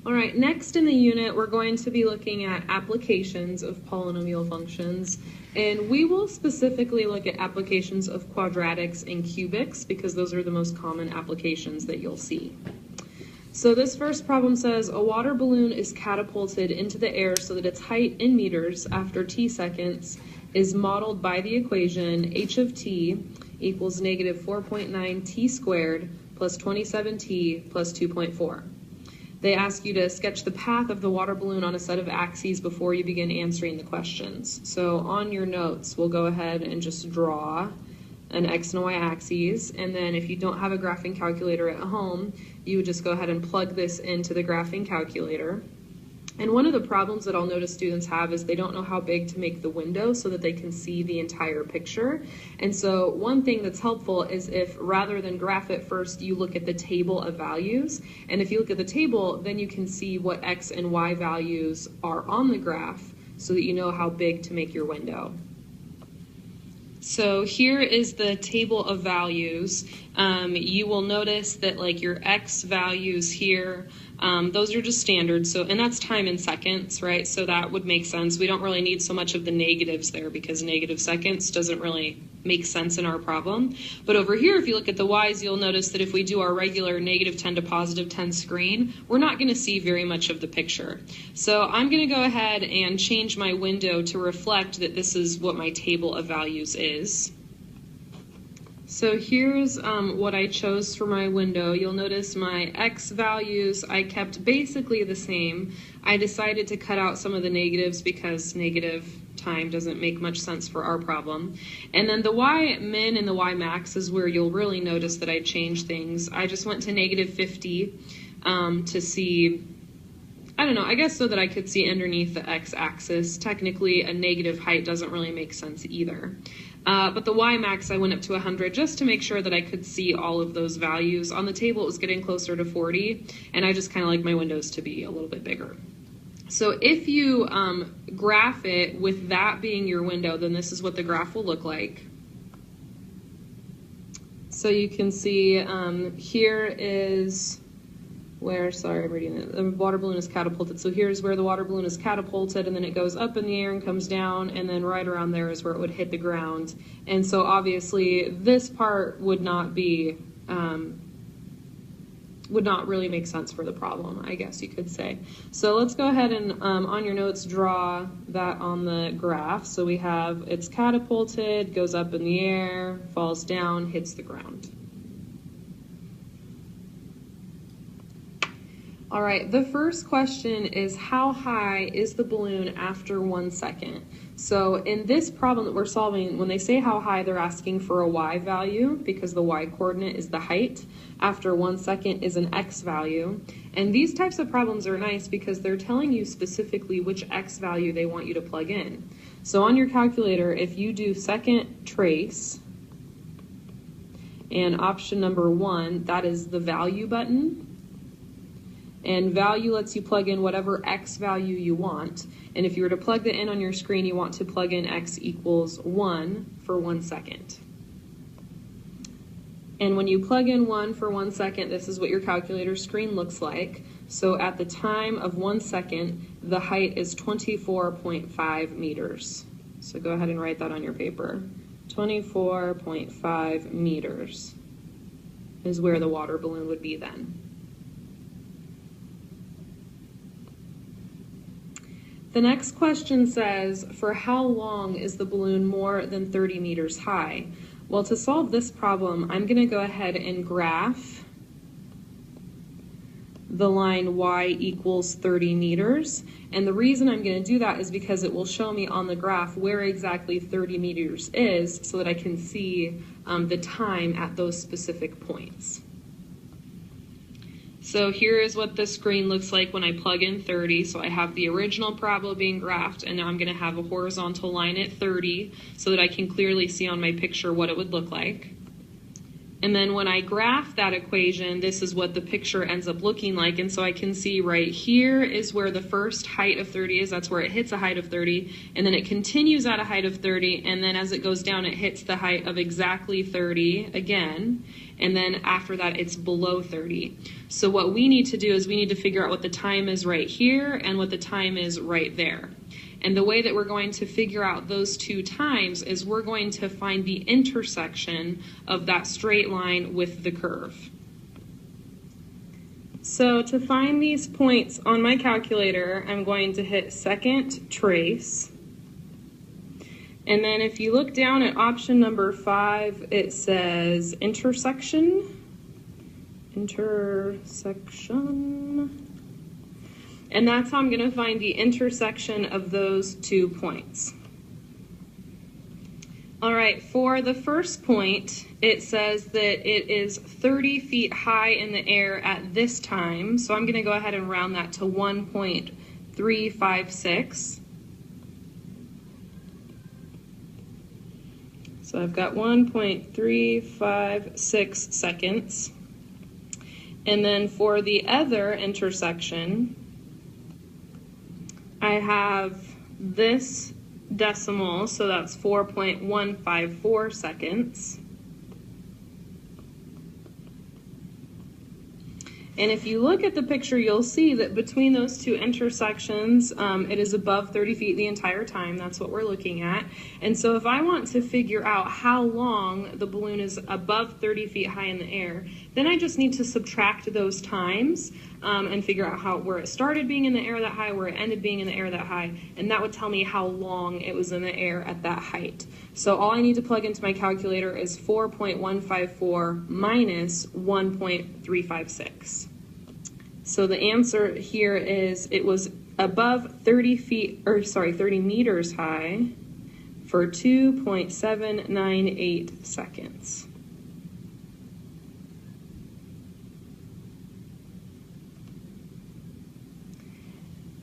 All right, next in the unit, we're going to be looking at applications of polynomial functions, and we will specifically look at applications of quadratics and cubics because those are the most common applications that you'll see. So this first problem says a water balloon is catapulted into the air so that its height in meters after t seconds is modeled by the equation h of t equals negative 4.9 t squared plus 27t plus 2.4. They ask you to sketch the path of the water balloon on a set of axes before you begin answering the questions. So on your notes, we'll go ahead and just draw an x and y axes, and then if you don't have a graphing calculator at home, you would just go ahead and plug this into the graphing calculator. And one of the problems that I'll notice students have is they don't know how big to make the window so that they can see the entire picture. And so one thing that's helpful is if rather than graph it first, you look at the table of values. And if you look at the table, then you can see what x and y values are on the graph so that you know how big to make your window. So here is the table of values. You will notice that like your x values here, those are just standard. So, and that's time in seconds, right? So that would make sense. We don't really need so much of the negatives there because negative seconds doesn't really make sense in our problem. But over here, if you look at the y's, you'll notice that if we do our regular negative 10 to positive 10 screen, we're not going to see very much of the picture. So I'm going to go ahead and change my window to reflect that this is what my table of values is. So here's what I chose for my window. You'll notice my x values I kept basically the same. I decided to cut out some of the negatives because negative time doesn't make much sense for our problem. And then the y min and the y max is where you'll really notice that I changed things. I just went to negative 50 to see, I don't know, I guess so that I could see underneath the x-axis. Technically, a negative height doesn't really make sense either. But the y max I went up to 100 just to make sure that I could see all of those values. On the table it was getting closer to 40, and I just kind of like my windows to be a little bit bigger. So if you graph it with that being your window, then this is what the graph will look like. So you can see here is where, sorry, I'm reading it, the water balloon is catapulted. So here's where the water balloon is catapulted, and then it goes up in the air and comes down, and then right around there is where it would hit the ground. And so obviously this part would not be, would not really make sense for the problem, I guess you could say. So let's go ahead and on your notes draw that on the graph. So we have it's catapulted, goes up in the air, falls down, hits the ground. All right, the first question is how high is the balloon after 1 second? So in this problem that we're solving, when they say how high, they're asking for a y value because the y coordinate is the height. After 1 second is an x value. And these types of problems are nice because they're telling you specifically which x value they want you to plug in. So on your calculator, if you do second trace and option number 1, that is the value button. And value lets you plug in whatever x value you want. And if you were to plug that in on your screen, you want to plug in x equals 1 for 1 second. And when you plug in 1 for 1 second, this is what your calculator screen looks like. So at the time of 1 second, the height is 24.5 meters. So go ahead and write that on your paper. 24.5 meters is where the water balloon would be then. The next question says, for how long is the balloon more than 30 meters high? Well, to solve this problem, I'm going to go ahead and graph the line y equals 30 meters. And the reason I'm going to do that is because it will show me on the graph where exactly 30 meters is so that I can see the time at those specific points. So here is what the screen looks like when I plug in 30. So I have the original parabola being graphed, and now I'm going to have a horizontal line at 30 so that I can clearly see on my picture what it would look like. And then when I graph that equation, this is what the picture ends up looking like. And so I can see right here is where the first height of 30 is. That's where it hits a height of 30. And then it continues at a height of 30. And then as it goes down, it hits the height of exactly 30 again. And then after that, it's below 30. So what we need to do is we need to figure out what the time is right here and what the time is right there. And the way that we're going to figure out those two times is we're going to find the intersection of that straight line with the curve. So to find these points on my calculator, I'm going to hit second trace. And then if you look down at option number 5, it says intersection. And that's how I'm going to find the intersection of those 2 points. All right, for the first point, it says that it is 30 feet high in the air at this time. So I'm going to go ahead and round that to 1.356. So I've got 1.356 seconds. And then for the other intersection, I have this decimal, so that's 4.154 seconds. And if you look at the picture, you'll see that between those two intersections, it is above 30 feet the entire time. That's what we're looking at. And so if I want to figure out how long the balloon is above 30 feet high in the air, then I just need to subtract those times and figure out where it started being in the air that high, where it ended being in the air that high, and that would tell me how long it was in the air at that height. So all I need to plug into my calculator is 4.154 minus 1.356. So the answer here is it was above 30 meters high for 2.798 seconds.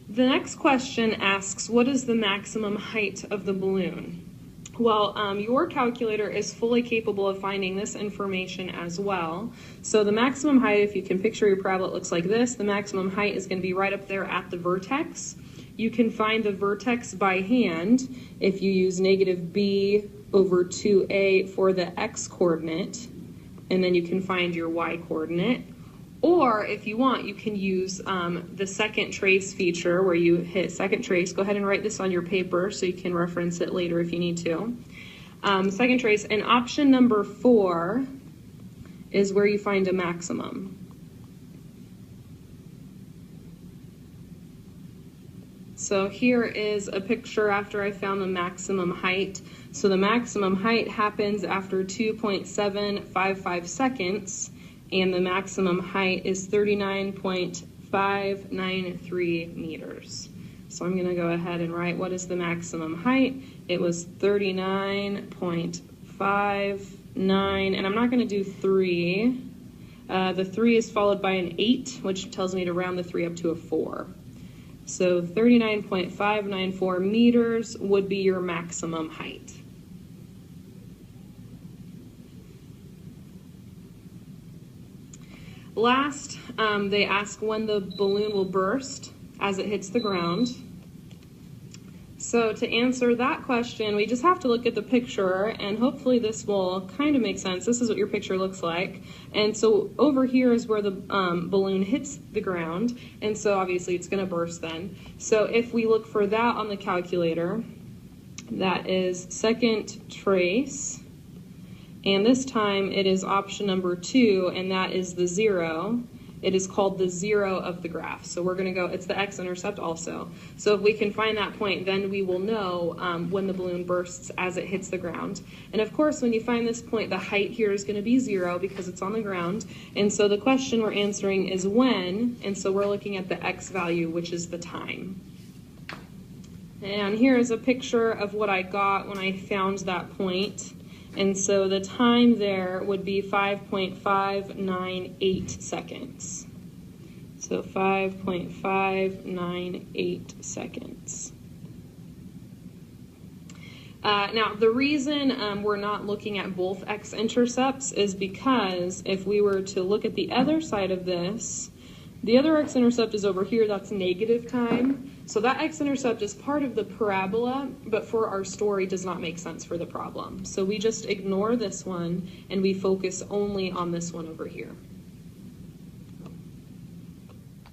The next question asks, what is the maximum height of the balloon? Well, your calculator is fully capable of finding this information as well. So the maximum height, if you can picture your parabola, it looks like this. The maximum height is going to be right up there at the vertex. You can find the vertex by hand if you use negative b over 2a for the x-coordinate, and then you can find your y-coordinate. Or if you want, you can use the second trace feature where you hit second trace. Go ahead and write this on your paper so you can reference it later if you need to. Second trace, and option number 4 is where you find a maximum. So here is a picture after I found the maximum height. So the maximum height happens after 2.755 seconds. And the maximum height is 39.593 meters. So I'm going to go ahead and write what is the maximum height. It was 39.59, and I'm not going to do 3. The 3 is followed by an 8, which tells me to round the 3 up to a 4. So 39.594 meters would be your maximum height. Last, they ask when the balloon will burst as it hits the ground. So to answer that question, we just have to look at the picture, and hopefully this will kind of make sense. This is what your picture looks like. And so over here is where the balloon hits the ground, and so obviously it's going to burst then. So if we look for that on the calculator, that is second trace. And this time it is option number 2, and that is the 0. It is called the 0 of the graph. So we're going to go, it's the x-intercept also. So if we can find that point, then we will know when the balloon bursts as it hits the ground. And of course, when you find this point, the height here is going to be 0 because it's on the ground. And so the question we're answering is when, and so we're looking at the x value, which is the time. And here is a picture of what I got when I found that point. And so the time there would be 5.598 seconds. So 5.598 seconds. Now, the reason we're not looking at both x-intercepts is because if we were to look at the other side of this, the other x-intercept is over here, that's negative time. So that x-intercept is part of the parabola, but for our story does not make sense for the problem. So we just ignore this one and we focus only on this one over here.